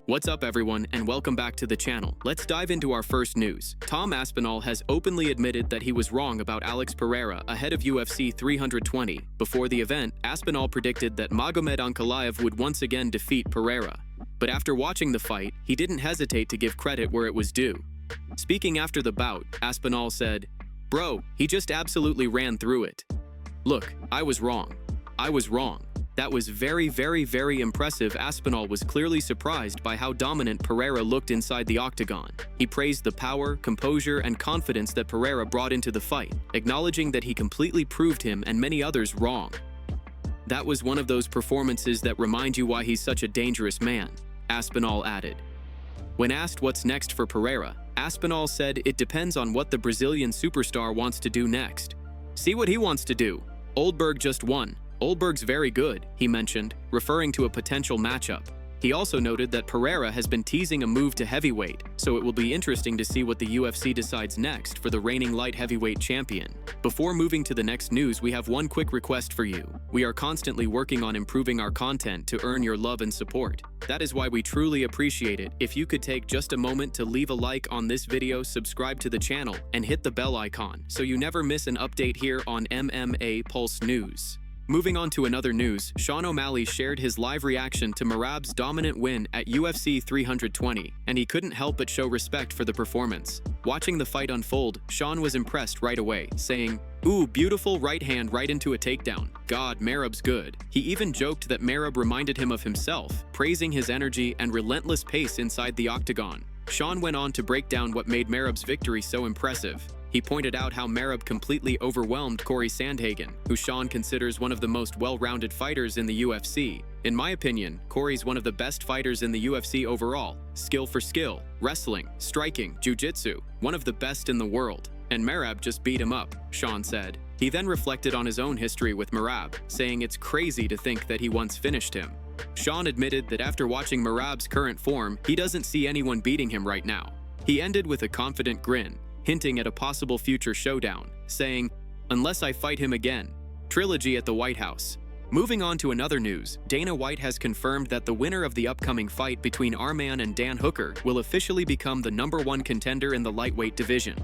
What's up everyone, and welcome back to the channel. Let's dive into our first news. Tom Aspinall has openly admitted that he was wrong about Alex Pereira ahead of UFC 320. Before the event, Aspinall predicted that Magomed Ankalaev would once again defeat Pereira. But after watching the fight, he didn't hesitate to give credit where it was due. Speaking after the bout, Aspinall said, "Bro, he just absolutely ran through it. Look, I was wrong. I was wrong. That was very impressive." Aspinall was clearly surprised by how dominant Pereira looked inside the octagon. He praised the power, composure, and confidence that Pereira brought into the fight, acknowledging that he completely proved him and many others wrong. "That was one of those performances that remind you why he's such a dangerous man," Aspinall added. When asked what's next for Pereira, Aspinall said it depends on what the Brazilian superstar wants to do next. "See what he wants to do. Oldberg just won. Oldberg's very good," he mentioned, referring to a potential matchup. He also noted that Pereira has been teasing a move to heavyweight, so it will be interesting to see what the UFC decides next for the reigning light heavyweight champion. Before moving to the next news, we have one quick request for you. We are constantly working on improving our content to earn your love and support. That is why we truly appreciate it if you could take just a moment to leave a like on this video, subscribe to the channel, and hit the bell icon so you never miss an update here on MMA Pulse News. Moving on to another news, Sean O'Malley shared his live reaction to Merab's dominant win at UFC 320, and he couldn't help but show respect for the performance. Watching the fight unfold, Sean was impressed right away, saying, "Ooh, beautiful right hand right into a takedown. God, Merab's good." He even joked that Merab reminded him of himself, praising his energy and relentless pace inside the octagon. Sean went on to break down what made Merab's victory so impressive. He pointed out how Merab completely overwhelmed Cory Sandhagen, who Sean considers one of the most well-rounded fighters in the UFC. "In my opinion, Cory's one of the best fighters in the UFC overall. Skill for skill, wrestling, striking, jiu-jitsu, one of the best in the world. And Merab just beat him up," Sean said. He then reflected on his own history with Merab, saying it's crazy to think that he once finished him. Sean admitted that after watching Merab's current form, he doesn't see anyone beating him right now. He ended with a confident grin, hinting at a possible future showdown, saying, "Unless I fight him again." Trilogy at the White House. Moving on to another news, Dana White has confirmed that the winner of the upcoming fight between Arman and Dan Hooker will officially become the #1 contender in the lightweight division.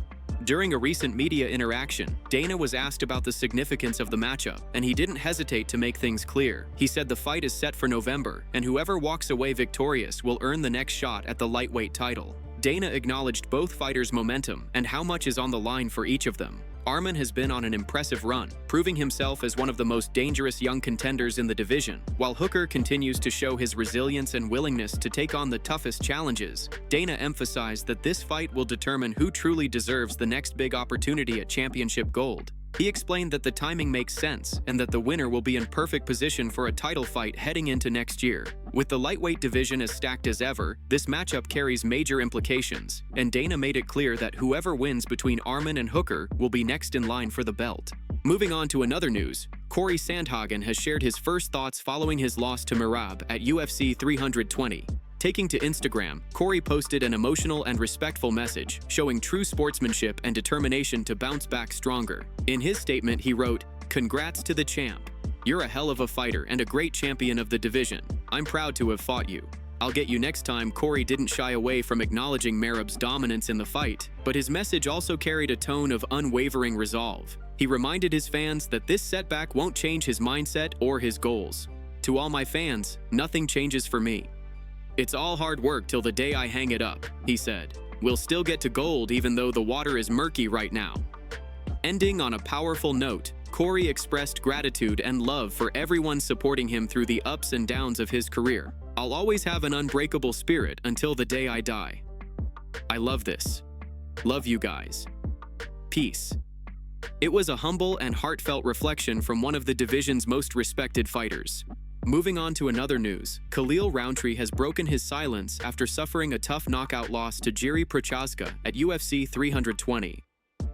During a recent media interaction, Dana was asked about the significance of the matchup, and he didn't hesitate to make things clear. He said the fight is set for November, and whoever walks away victorious will earn the next shot at the lightweight title. Dana acknowledged both fighters' momentum and how much is on the line for each of them. Arman has been on an impressive run, proving himself as one of the most dangerous young contenders in the division, while Hooker continues to show his resilience and willingness to take on the toughest challenges. Dana emphasized that this fight will determine who truly deserves the next big opportunity at championship gold. He explained that the timing makes sense and that the winner will be in perfect position for a title fight heading into next year. With the lightweight division as stacked as ever, this matchup carries major implications, and Dana made it clear that whoever wins between Arman and Hooker will be next in line for the belt. Moving on to another news, Cory Sandhagen has shared his first thoughts following his loss to Merab at UFC 320. Taking to Instagram, Cory posted an emotional and respectful message, showing true sportsmanship and determination to bounce back stronger. In his statement, he wrote, "Congrats to the champ. You're a hell of a fighter and a great champion of the division. I'm proud to have fought you. I'll get you next time." Cory didn't shy away from acknowledging Merab's dominance in the fight, but his message also carried a tone of unwavering resolve. He reminded his fans that this setback won't change his mindset or his goals. "To all my fans, nothing changes for me. It's all hard work till the day I hang it up," he said. "We'll still get to gold even though the water is murky right now." Ending on a powerful note, Cory expressed gratitude and love for everyone supporting him through the ups and downs of his career. "I'll always have an unbreakable spirit until the day I die. I love this. Love you guys. Peace." It was a humble and heartfelt reflection from one of the division's most respected fighters. Moving on to another news, Khalil Rountree has broken his silence after suffering a tough knockout loss to Jiří Procházka at UFC 320.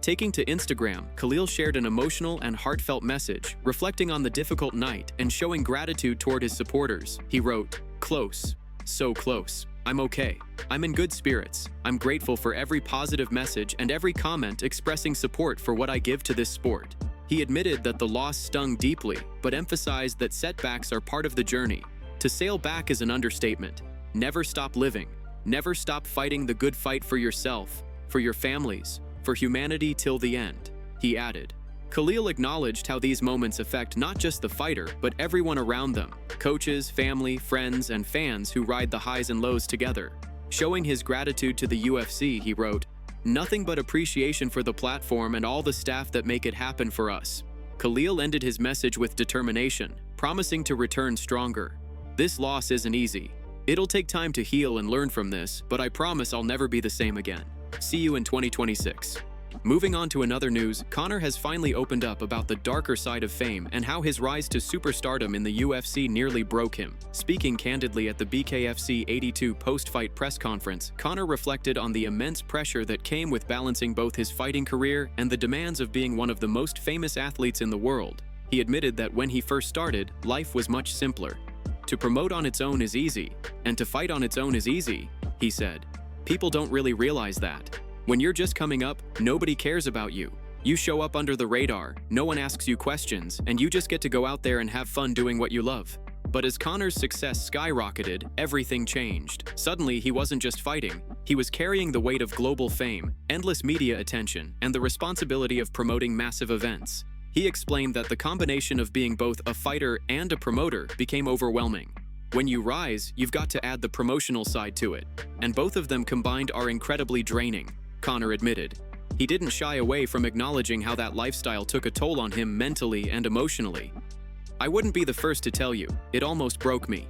Taking to Instagram, Khalil shared an emotional and heartfelt message, reflecting on the difficult night and showing gratitude toward his supporters. He wrote, "Close. So close. I'm okay. I'm in good spirits. I'm grateful for every positive message and every comment expressing support for what I give to this sport." He admitted that the loss stung deeply, but emphasized that setbacks are part of the journey. To sail back is an understatement. never stop living. Never stop fighting the good fight for yourself, for your families, for humanity till the end," he added. Khalil acknowledged how these moments affect not just the fighter, but everyone around them: coaches, family, friends, and fans who ride the highs and lows together. Showing his gratitude to the UFC, he wrote, "Nothing but appreciation for the platform and all the staff that make it happen for us." Khalil ended his message with determination, promising to return stronger. "This loss isn't easy. It'll take time to heal and learn from this, but I promise I'll never be the same again. See you in 2026. Moving on to another news, Conor has finally opened up about the darker side of fame and how his rise to superstardom in the UFC nearly broke him. Speaking candidly at the BKFC 82 post-fight press conference, Conor reflected on the immense pressure that came with balancing both his fighting career and the demands of being one of the most famous athletes in the world. He admitted that when he first started, life was much simpler. "To promote on its own is easy, and to fight on its own is easy," he said. "People don't really realize that. When you're just coming up, nobody cares about you. You show up under the radar, no one asks you questions, and you just get to go out there and have fun doing what you love." But as Conor's success skyrocketed, everything changed. Suddenly, he wasn't just fighting. He was carrying the weight of global fame, endless media attention, and the responsibility of promoting massive events. He explained that the combination of being both a fighter and a promoter became overwhelming. "When you rise, you've got to add the promotional side to it, and both of them combined are incredibly draining," Conor admitted. He didn't shy away from acknowledging how that lifestyle took a toll on him mentally and emotionally. "I wouldn't be the first to tell you, it almost broke me.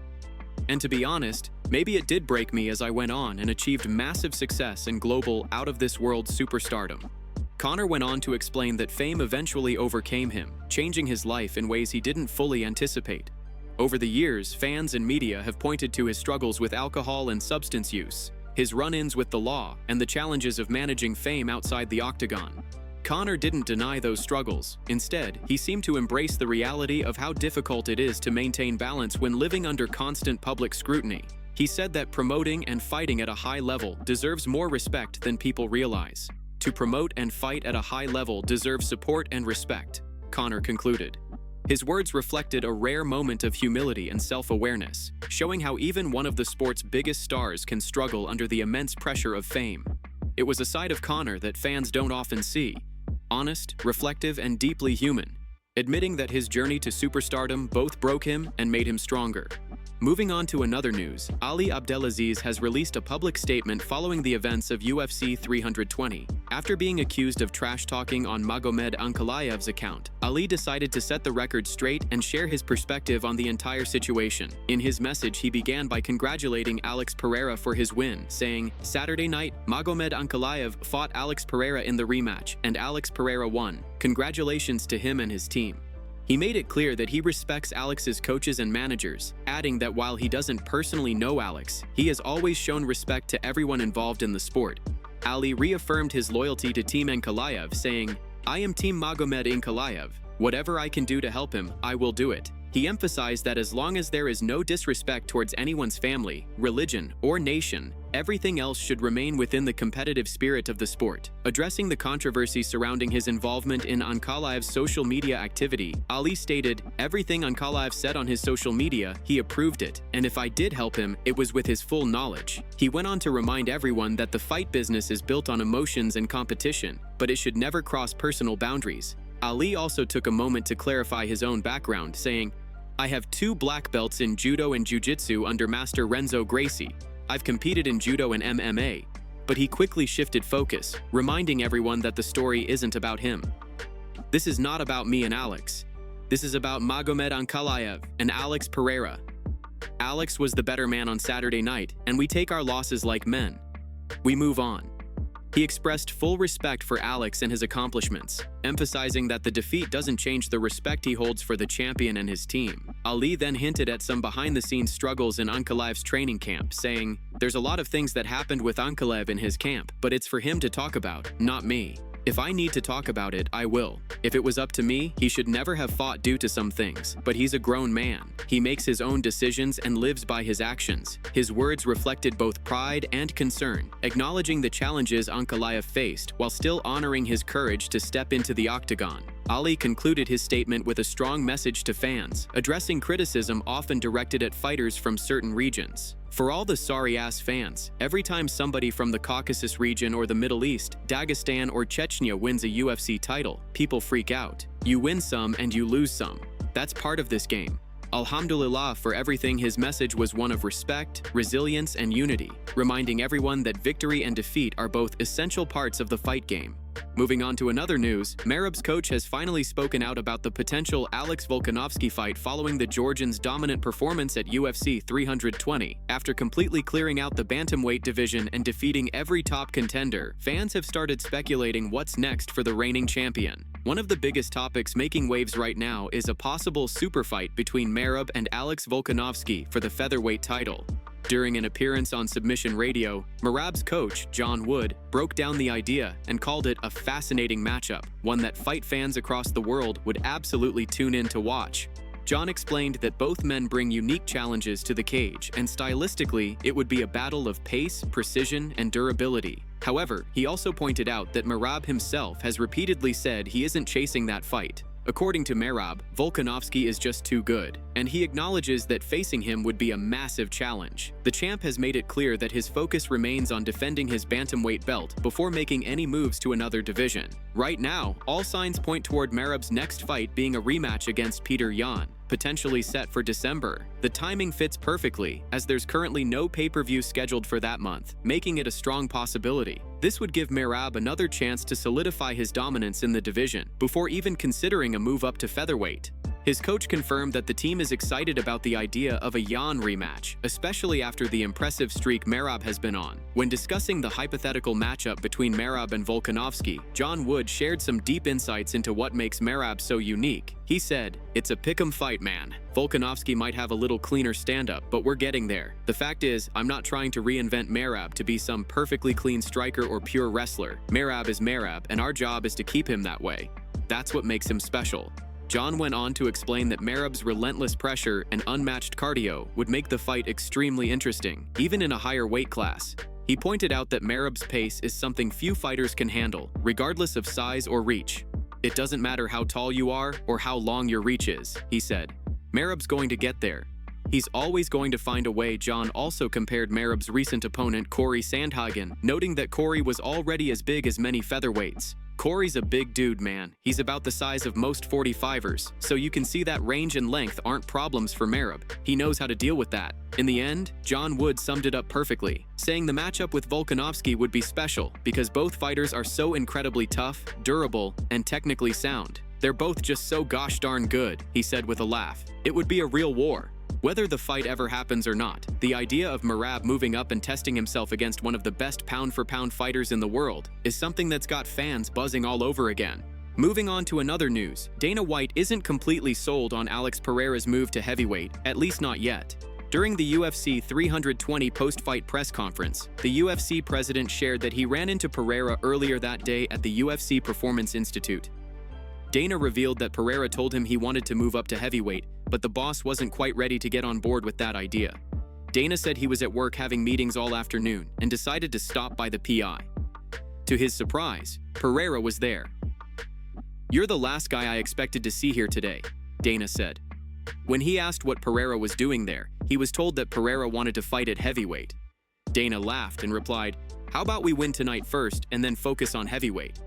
And to be honest, maybe it did break me as I went on and achieved massive success and global, out-of-this-world superstardom." Conor went on to explain that fame eventually overcame him, changing his life in ways he didn't fully anticipate. Over the years, fans and media have pointed to his struggles with alcohol and substance use, his run-ins with the law, and the challenges of managing fame outside the octagon. Conor didn't deny those struggles. Instead, he seemed to embrace the reality of how difficult it is to maintain balance when living under constant public scrutiny. He said that promoting and fighting at a high level deserves more respect than people realize. "To promote and fight at a high level deserves support and respect," Conor concluded. His words reflected a rare moment of humility and self-awareness, showing how even one of the sport's biggest stars can struggle under the immense pressure of fame. It was a side of Conor that fans don't often see: honest, reflective, and deeply human, admitting that his journey to superstardom both broke him and made him stronger. Moving on to another news, Ali Abdelaziz has released a public statement following the events of UFC 320. After being accused of trash-talking on Magomed Ankalaev's account, Ali decided to set the record straight and share his perspective on the entire situation. In his message, he began by congratulating Alex Pereira for his win, saying, "Saturday night, Magomed Ankalaev fought Alex Pereira in the rematch, and Alex Pereira won. Congratulations to him and his team." He made it clear that he respects Alex's coaches and managers, adding that while he doesn't personally know Alex, he has always shown respect to everyone involved in the sport. Ali reaffirmed his loyalty to Team Ankalaev, saying, "I am Team Magomed Ankalaev. Whatever I can do to help him, I will do it." He emphasized that as long as there is no disrespect towards anyone's family, religion, or nation, everything else should remain within the competitive spirit of the sport. Addressing the controversy surrounding his involvement in Ankalaev's social media activity, Ali stated, "Everything Ankalaev said on his social media, he approved it, and if I did help him, it was with his full knowledge." He went on to remind everyone that the fight business is built on emotions and competition, but it should never cross personal boundaries. Ali also took a moment to clarify his own background, saying, "I have 2 black belts in judo and jiu-jitsu under Master Renzo Gracie. I've competed in judo and MMA." But he quickly shifted focus, reminding everyone that the story isn't about him. "This is not about me and Alex. This is about Magomed Ankalaev and Alex Pereira. Alex was the better man on Saturday night, and we take our losses like men. We move on." He expressed full respect for Alex and his accomplishments, emphasizing that the defeat doesn't change the respect he holds for the champion and his team. Ali then hinted at some behind-the-scenes struggles in Ankalaev's training camp, saying, "There's a lot of things that happened with Ankalaev in his camp, but it's for him to talk about, not me. If I need to talk about it, I will. If it was up to me, he should never have fought due to some things, but he's a grown man. He makes his own decisions and lives by his actions." His words reflected both pride and concern, acknowledging the challenges Ankalaev faced while still honoring his courage to step into the octagon. Ali concluded his statement with a strong message to fans, addressing criticism often directed at fighters from certain regions. For all the sorry-ass fans, every time somebody from the Caucasus region or the Middle East, Dagestan or Chechnya wins a UFC title, people freak out. You win some and you lose some. That's part of this game. Alhamdulillah for everything. His message was one of respect, resilience, and unity, reminding everyone that victory and defeat are both essential parts of the fight game. Moving on to another news, Merab's coach has finally spoken out about the potential Alex Volkanovski fight following the Georgian's dominant performance at UFC 320. After completely clearing out the Bantamweight division and defeating every top contender, fans have started speculating what's next for the reigning champion. One of the biggest topics making waves right now is a possible super fight between Merab and Alex Volkanovski for the Featherweight title. During an appearance on Submission Radio, Merab's coach, John Wood, broke down the idea and called it a fascinating matchup, one that fight fans across the world would absolutely tune in to watch. John explained that both men bring unique challenges to the cage, and stylistically, it would be a battle of pace, precision, and durability. However, he also pointed out that Merab himself has repeatedly said he isn't chasing that fight. According to Merab, Volkanovski is just too good, and he acknowledges that facing him would be a massive challenge. The champ has made it clear that his focus remains on defending his bantamweight belt before making any moves to another division. Right now, all signs point toward Merab's next fight being a rematch against Peter Yan, potentially set for December. The timing fits perfectly, as there's currently no pay-per-view scheduled for that month, making it a strong possibility. This would give Merab another chance to solidify his dominance in the division, before even considering a move up to featherweight. His coach confirmed that the team is excited about the idea of a Yan rematch, especially after the impressive streak Merab has been on. When discussing the hypothetical matchup between Merab and Volkanovski, John Wood shared some deep insights into what makes Merab so unique. He said, "It's a pick'em fight, man. Volkanovski might have a little cleaner stand-up, but we're getting there. The fact is, I'm not trying to reinvent Merab to be some perfectly clean striker or pure wrestler. Merab is Merab, and our job is to keep him that way. That's what makes him special." John went on to explain that Merab's relentless pressure and unmatched cardio would make the fight extremely interesting, even in a higher weight class. He pointed out that Merab's pace is something few fighters can handle, regardless of size or reach. "It doesn't matter how tall you are or how long your reach is," he said. "Merab's going to get there. He's always going to find a way." John also compared Merab's recent opponent, Cory Sandhagen, noting that Cory was already as big as many featherweights. Cory's a big dude, man. He's about the size of most 45ers, so you can see that range and length aren't problems for Merab. He knows how to deal with that. In the end, John Wood summed it up perfectly, saying the matchup with Volkanovski would be special because both fighters are so incredibly tough, durable, and technically sound. "They're both just so gosh darn good," he said with a laugh. "It would be a real war." Whether the fight ever happens or not, the idea of Merab moving up and testing himself against one of the best pound-for-pound fighters in the world is something that's got fans buzzing all over again. Moving on to another news, Dana White isn't completely sold on Alex Pereira's move to heavyweight, at least not yet. During the UFC 320 post-fight press conference, the UFC president shared that he ran into Pereira earlier that day at the UFC Performance Institute. Dana revealed that Pereira told him he wanted to move up to heavyweight, but the boss wasn't quite ready to get on board with that idea. Dana said he was at work having meetings all afternoon and decided to stop by the PI. To his surprise, Pereira was there. "You're the last guy I expected to see here today," Dana said. When he asked what Pereira was doing there, he was told that Pereira wanted to fight at heavyweight. Dana laughed and replied, "How about we win tonight first and then focus on heavyweight?"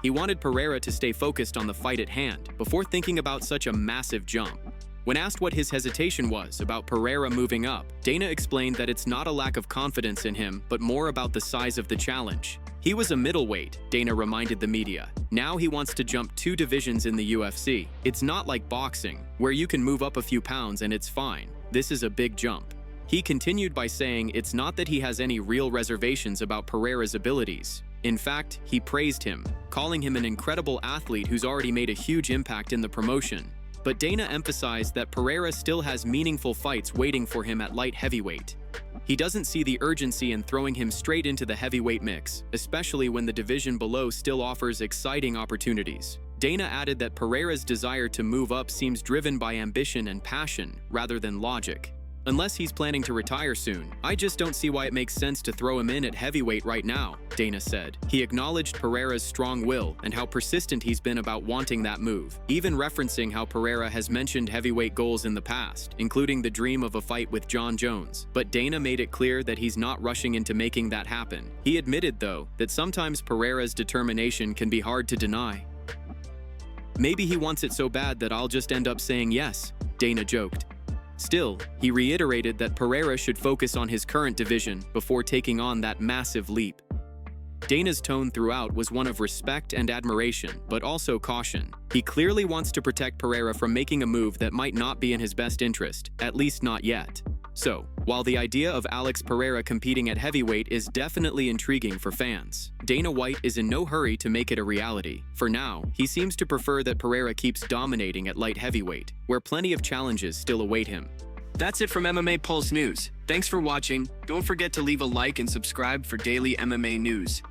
He wanted Pereira to stay focused on the fight at hand before thinking about such a massive jump. When asked what his hesitation was about Pereira moving up, Dana explained that it's not a lack of confidence in him, but more about the size of the challenge. He was a middleweight, Dana reminded the media. Now he wants to jump 2 divisions in the UFC. It's not like boxing, where you can move up a few pounds and it's fine. This is a big jump. He continued by saying it's not that he has any real reservations about Pereira's abilities. In fact, he praised him, calling him an incredible athlete who's already made a huge impact in the promotion. But Dana emphasized that Pereira still has meaningful fights waiting for him at light heavyweight. He doesn't see the urgency in throwing him straight into the heavyweight mix, especially when the division below still offers exciting opportunities. Dana added that Pereira's desire to move up seems driven by ambition and passion rather than logic. unless he's planning to retire soon. I just don't see why it makes sense to throw him in at heavyweight right now, Dana said. He acknowledged Pereira's strong will and how persistent he's been about wanting that move, even referencing how Pereira has mentioned heavyweight goals in the past, including the dream of a fight with Jon Jones. But Dana made it clear that he's not rushing into making that happen. He admitted, though, that sometimes Pereira's determination can be hard to deny. "Maybe he wants it so bad that I'll just end up saying yes," Dana joked. Still, he reiterated that Pereira should focus on his current division before taking on that massive leap. Dana's tone throughout was one of respect and admiration, but also caution. He clearly wants to protect Pereira from making a move that might not be in his best interest, at least not yet. So, while the idea of Alex Pereira competing at heavyweight is definitely intriguing for fans, Dana White is in no hurry to make it a reality. For now, he seems to prefer that Pereira keeps dominating at light heavyweight, where plenty of challenges still await him. That's it from MMA Pulse News. Thanks for watching. Don't forget to leave a like and subscribe for daily MMA news.